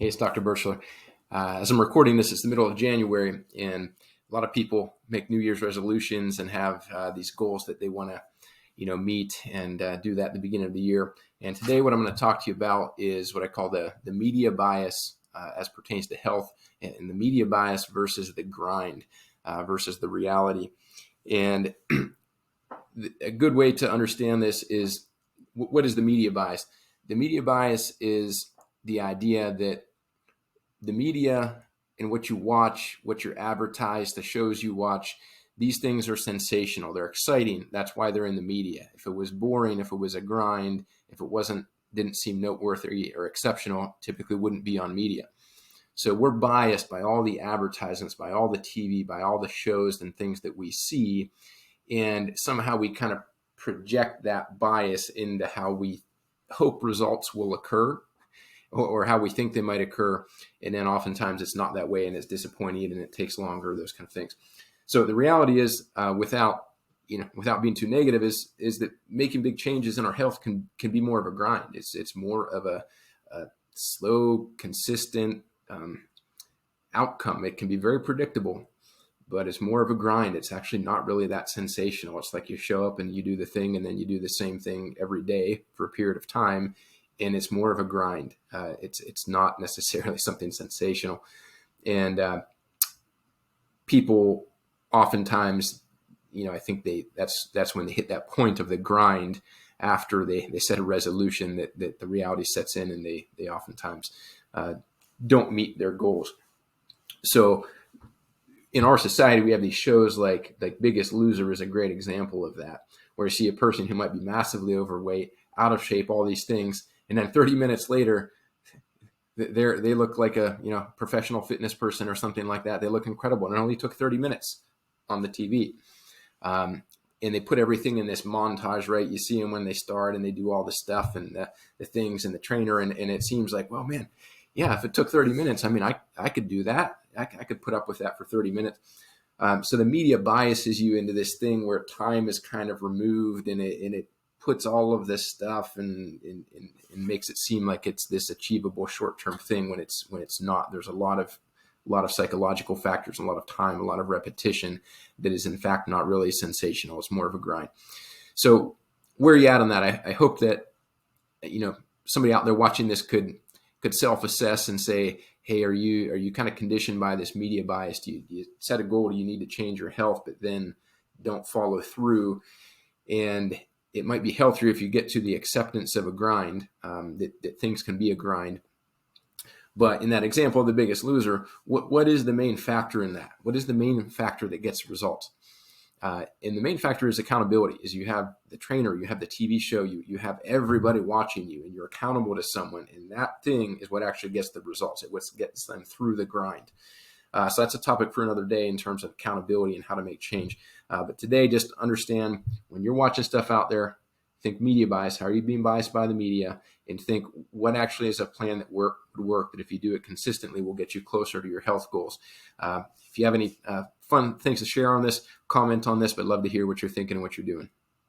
Hey, it's Dr. Birchler. As I'm recording this, it's the middle of January, and a lot of people make New Year's resolutions and have these goals that they want to, meet and do that at the beginning of the year. And today, what I'm going to talk to you about is what I call the media bias as pertains to health, and the media bias versus the grind versus the reality. And a good way to understand this is what is the media bias? The media bias is the idea that the media and what you watch, what you're advertised, the shows you watch, these things are sensational. They're exciting. That's why they're in the media. If it was boring, if it was a grind, if it didn't seem noteworthy or exceptional, typically wouldn't be on media. So we're biased by all the advertisements, by all the TV, by all the shows and things that we see. And somehow we kind of project that bias into how we hope results will occur, or how we think they might occur. And then oftentimes it's not that way, and it's disappointing and it takes longer, those kind of things. So the reality is, without being too negative, is that making big changes in our health can be more of a grind. It's more of a slow, consistent outcome. It can be very predictable, but it's more of a grind. It's actually not really that sensational. It's like you show up and you do the thing, and then you do the same thing every day for a period of time, and it's more of a grind. It's not necessarily something sensational. And people oftentimes, I think that's when they hit that point of the grind after they set a resolution that the reality sets in, and they oftentimes don't meet their goals. So in our society, we have these shows like Biggest Loser is a great example of that, where you see a person who might be massively overweight, out of shape, all these things, and then 30 minutes later, they look like a professional fitness person or something like that. They look incredible, and it only took 30 minutes on the TV. And they put everything in this montage, right? You see them when they start, and they do all the stuff and the things and the trainer, and it seems like, well, man, yeah, if it took 30 minutes, I mean, I could do that. I could put up with that for 30 minutes. So the media biases you into this thing where time is kind of removed, and it puts all of this stuff and makes it seem like it's this achievable short-term thing when it's not. There's a lot of psychological factors, a lot of time, a lot of repetition that is in fact not really sensational. It's more of a grind. So where are you at on that? I hope that somebody out there watching this could self-assess and say, hey, are you kind of conditioned by this media bias? Do you set a goal? Do you need to change your health, but then don't follow through? And it might be healthier if you get to the acceptance of a grind, that things can be a grind. But in that example of The Biggest Loser, what is the main factor in that? What is the main factor that gets results? And the main factor is accountability. Is you have the trainer, you have the TV show, you have everybody watching you, and you're accountable to someone. And that thing is what actually gets the results. It's what gets them through the grind. So that's a topic for another day in terms of accountability and how to make change. But today, just understand when you're watching stuff out there, think media bias. How are you being biased by the media? And think what actually is a plan that would work, that if you do it consistently will get you closer to your health goals. If you have any fun things to share on this, comment on this, but love to hear what you're thinking and what you're doing.